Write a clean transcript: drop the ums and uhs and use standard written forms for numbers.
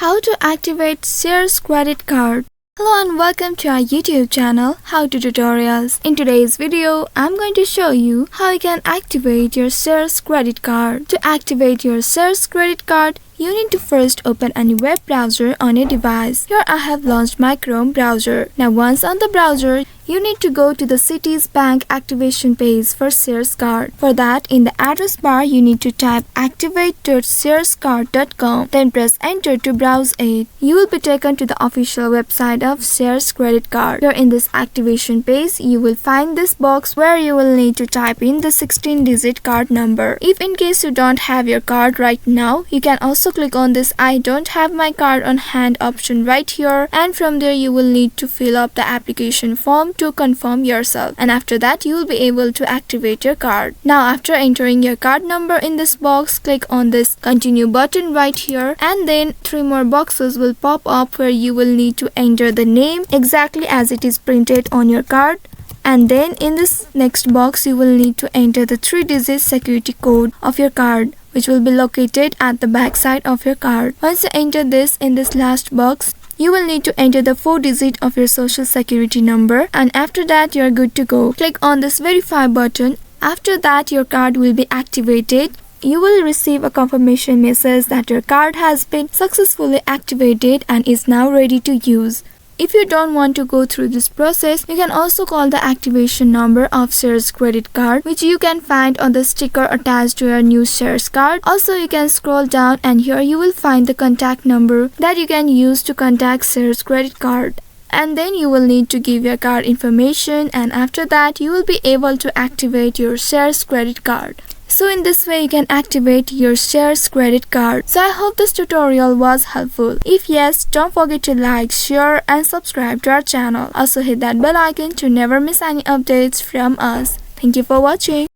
How to activate Sears credit card. Hello and welcome to our YouTube channel, How to Tutorials. In today's video, I'm going to show you how you can activate your Sears credit card. To activate your Sears credit card, you need to first open any web browser on your device. Here I have launched my Chrome browser. Now once on the browser, you need to go to the Cities Bank activation page for Sears card. For that, in the address bar, you need to type activate.searscard.com. Then press enter to browse it. You will be taken to the official website of Sears credit card. Here in this activation page, you will find this box where you will need to type in the 16-digit card number. If in case you don't have your card right now, you can also click on this I don't have my card on hand option right here, and from there you will need to fill up the application form to confirm yourself, and after that you will be able to activate your card. Now after entering your card number in this box, click on this continue button right here, and then 3 more boxes will pop up where you will need to enter the name exactly as it is printed on your card. And then in this next box, you will need to enter the 3-digit security code of your card, which will be located at the back side of your card. Once you enter this in this last box, you will need to enter the 4-digit of your social security number, and after that you are good to go. Click on this verify button. After that your card will be activated. You will receive a confirmation message that your card has been successfully activated and is now ready to use. If you don't want to go through this process, you can also call the activation number of Sears credit card, which you can find on the sticker attached to your new Sears card. Also, you can scroll down and here you will find the contact number that you can use to contact Sears credit card. And then you will need to give your card information, and after that you will be able to activate your Sears credit card. So in this way you can activate your Sears credit card. So I hope this tutorial was helpful. If yes, don't forget to like, share and subscribe to our channel. Also hit that bell icon to never miss any updates from us. Thank you for watching.